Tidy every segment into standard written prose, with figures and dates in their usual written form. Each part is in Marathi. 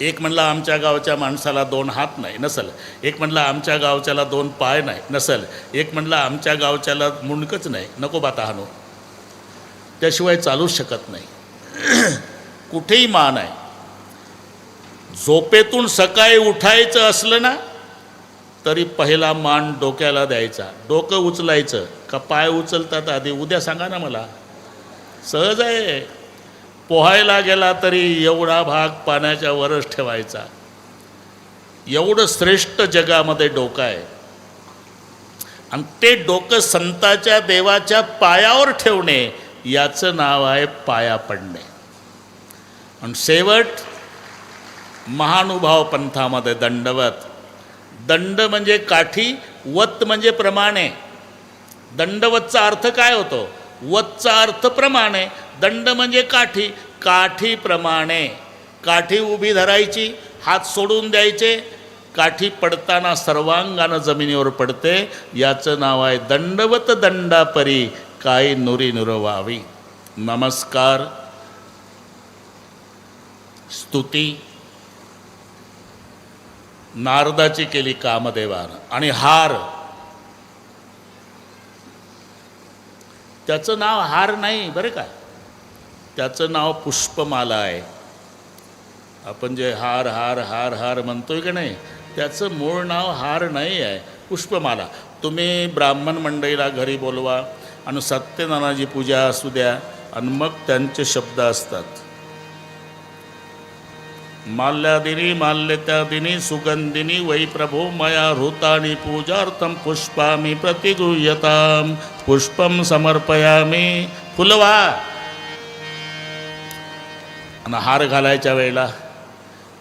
एक म्हणला आमच्या गावच्या माणसाला 2 हात नाही नसल, एक म्हणला आमच्या गावच्याला 2 पाय नाही नसल, एक म्हणला आमच्या गावच्याला मुंडकच नाही, नको बाता हानो, त्याशिवाय चालूच शकत नाही. कुठेही मान आहे. झोपेतून सकाळी उठायचं असलं ना तरी पहिला मान डोक्याला द्यायचा. डोकं उचलायचं का पाय उचलतात आधी, उद्या सांगा ना मला. सहज आहे. पोहायला गेला तरी एवढा भाग पाण्याच्या वरच ठेवायचा. एवढं श्रेष्ठ जगामध्ये डोकं आहे. आणि ते डोकं संताच्या देवाच्या पायावर ठेवणे याचं नाव आहे पाया पडणे. आणि शेवट महानुभाव पंथामध्ये दंडवत. दंड म्हणजे काठी, वत म्हणजे प्रमाणे. दंडवतचा अर्थ काय होतो? वतचा अर्थ प्रमाणे, दंड म्हणजे काठी. काठीप्रमाणे काठी उभी धरायची, हात सोडून द्यायचे. काठी पडताना सर्वांगानं जमिनीवर पडते, याचं नाव आहे दंडवत. दंडापरी काही नुरी नुरवावी. नमस्कार, स्तुती नारदाची केली कामदेवानं. आणि हार, त्याचं नाव हार नाही बरं का, त्याचं नाव पुष्पमाला आहे. आपण जे हार हार हार हार म्हणतोय की नाही, त्याचं मूळ नाव हार नाही आहे, पुष्पमाला. तुम्ही ब्राह्मण मंडळीला घरी बोलवा आणि सत्यनारायणाची पूजा असू द्या आणि मग त्यांचे शब्द असतात. माल्यादिनी माल्यत्यादिनी सुगंधिनी वै प्रभो मया हृतानि पूजार्थं पुष्पामि प्रतिगृह्यतां पुष्पं समर्पयामि. फुलवा. आणि हार घालायच्या वेळेला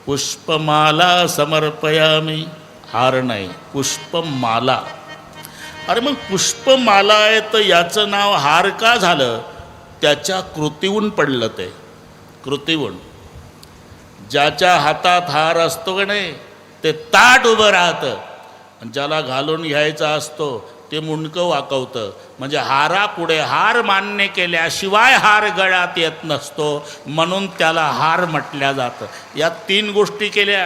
पुष्पमाला समर्पयामि. हार नाही, पुष्पमाला. अरे मग पुष्पमाला आहे तर याचं नाव हार का झालं? त्याच्या कृतीहून पडलं ते. कृतीहून. ज्याच्या हातात हार असतो का नाही ते ताट उभं राहतं. ज्याला घालून घ्यायचा असतो ते मुंडकं वाकवतं. म्हणजे हारापुढे हार मान्य केल्याशिवाय हार गळ्यात येत नसतो, म्हणून त्याला हार म्हटल्या जातं. या 3 गोष्टी केल्या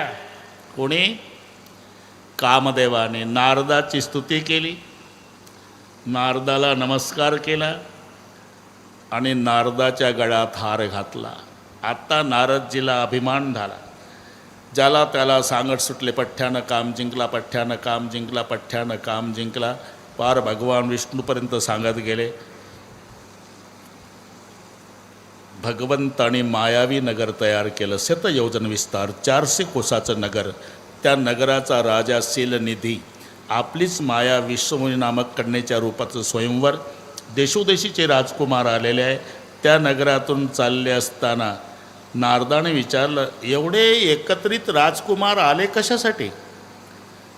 कोणी? कामदेवाने. नारदाची स्तुती केली, नारदाला नमस्कार केला आणि नारदाच्या गळ्यात हार घातला. आता नारदजीला अभिमान झाला. ज्याला त्याला सांगत सुटले, पठ्ठ्यानं काम जिंकला, पठ्ठ्यानं काम जिंकला, पठ्ठ्यानं काम जिंकला. पार भगवान विष्णूपर्यंत सांगत गेले. भगवंताने मायावी नगर तयार केलं, 7 योजन विस्तार, 400 कोसाचं नगर. त्या नगराचा राजा शीलनिधी. आपलीच माया विश्वमुनी नामक कन्येच्या रूपाचं स्वयंवर. देशोदेशीचे राजकुमार आलेले आहे. त्या नगरातून चालले असताना नारदाने विचारलं, एवढे एकत्रित राजकुमार आले कशासाठी?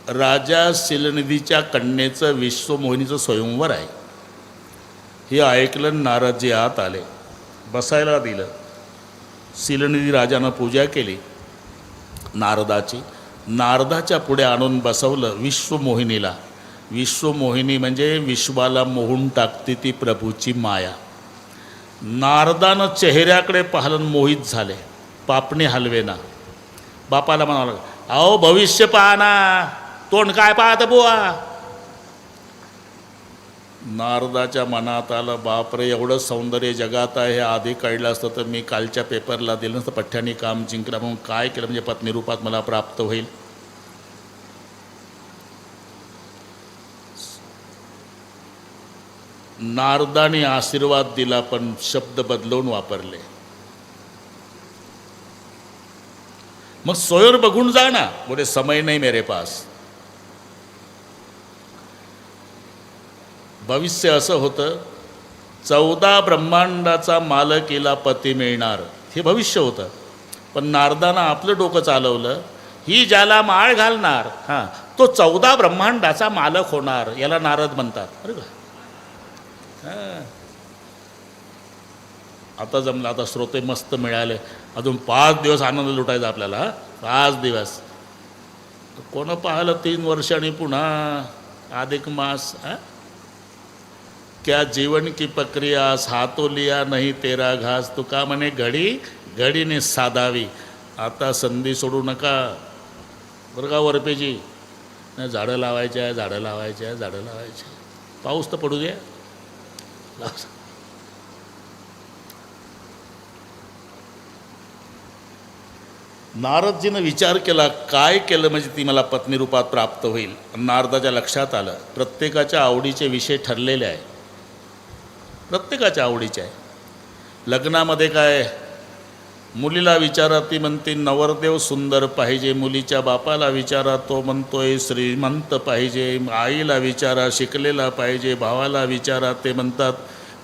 राजा शीलनिधीच्या कन्येचं विश्वमोहिनीचं स्वयंवर आहे. हे ऐकलं. नारदजी आत आले, बसायला दिलं. शीलनिधी राजानं पूजा केली नारदाची. नारदाच्या पुढे आणून बसवलं विश्वमोहिनीला. विश्वमोहिनी म्हणजे विश्वाला मोहून टाकते ती प्रभूची माया. नारदानं चेहऱ्याकडे पाहलं, मोहित झाले. पापणी हलवेना. बापाला म्हणाला, अहो भविष्य पाहा ना, तोंड काय पाहतं बुवा. नारदाच्या मनात आलं, बापरे एवढं सौंदर्य जगात आहे, हे आधी कळलं असतं तर मी कालच्या पेपरला दिलं नसतं पठ्ठ्यानी काम जिंकलं म्हणून. काय केलं म्हणजे पत्नी रूपात मला प्राप्त होईल. नारदाने आशीर्वाद दिला पण शब्द बदलवून वापरले. मग सोयर बघून जा ना. बोले समय नाही मेरे पास. भविष्य असं होतं, 14 ब्रह्मांडाचा मालकीला पती मिळणार, हे भविष्य होतं. पण नारदानं आपलं डोकं चालवलं, ही ज्याला माळ घालणार हां तो 14 ब्रह्मांडाचा मालक होणार, याला नारद म्हणतात. बरं का? आता जमलं. आता श्रोते मस्त मिळाले. अजून 5 दिवस आनंद लुटायचा आपल्याला. 5 दिवस. कोण पाहिलं 3 वर्षांनी पुन्हा अधिक मास. क्या जीवन की प्रक्रिया हातो लिया नाही तेरा घास, तुका म्हणे घडी घडीने साधावी. आता संधी सोडू नका बरं का वरपेजी. नाही झाडं लावायची आहे, झाडं लावायची आहे, झाडं लावायची आहे. पाऊस तर पडू द्या. नारदजीनं विचार केला, काय केलं म्हणजे ती मला पत्नी रूपात प्राप्त होईल. नारदाच्या लक्षात आलं प्रत्येकाच्या आवडीचे विषय ठरलेले आहे, प्रत्येकाच्या आवडीचे आहे. लग्नामध्ये काय, मुलीला विचारा ती म्हणते नवरदेव सुंदर पाहिजे, मुलीच्या बापाला विचारा तो म्हणतोय श्रीमंत पाहिजे, आईला विचारा शिकलेला पाहिजे, भावाला विचारा ते म्हणतात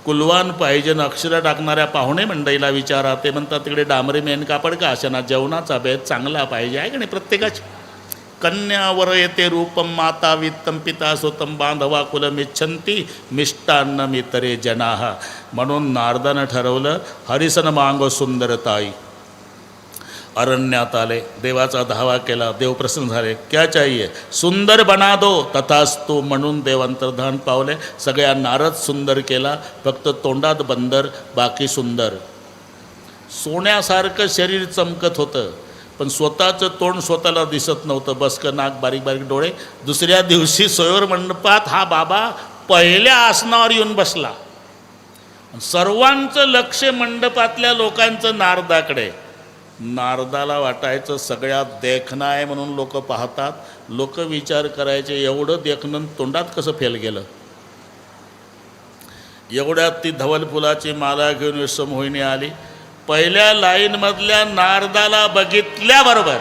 कुलवान पाहिजे, अक्षरं टाकणाऱ्या पाहुणे मंडईला विचारा ते म्हणतात तिकडे डांबरी मेन कापड का अशाना, जेवणाचा भेद चांगला पाहिजे आहे की नाही. प्रत्येकाची कन्यावर येते रूपम माता वित्तम पिता सुतम बांधवा कुलमिच्छन्ति मिष्टान्न मितरे जनाः. म्हणून नारदानं ठरवलं हरिसन मांग सुंदरताई. अरण्यात आले, देवाचा धावा केला, देव प्रसन्न झाले. क्या चाहिए, सुंदर बना दो तथास्तु. म्हणून देव अंतर्धान पावले. सगळ्या नारद सुंदर केला, फक्त तोंडात बंदर, बाकी सुंदर. सोन्यासारखं शरीर चमकत होतं, पण स्वतःचं तोंड स्वतःला दिसत नव्हतं. बसकं नाक, बारीक बारीक डोळे. दुसऱ्या दिवशी स्वयंवर मंडपात हा बाबा पहिल्या आसनावर येऊन बसला. सर्वांचं लक्ष मंडपातल्या लोकांचं नारदाकडे. नारदाला वाटायचं सगळ्यात देखणं आहे म्हणून लोक पाहतात. लोक विचार करायचे एवढं देखणं तोंडात कसं फेल गेलं. एवढ्यात ती धवल फुलाची माला घेऊन विश्वमोहिनी आली. पहिल्या लाईनमधल्या नारदाला बघितल्याबरोबर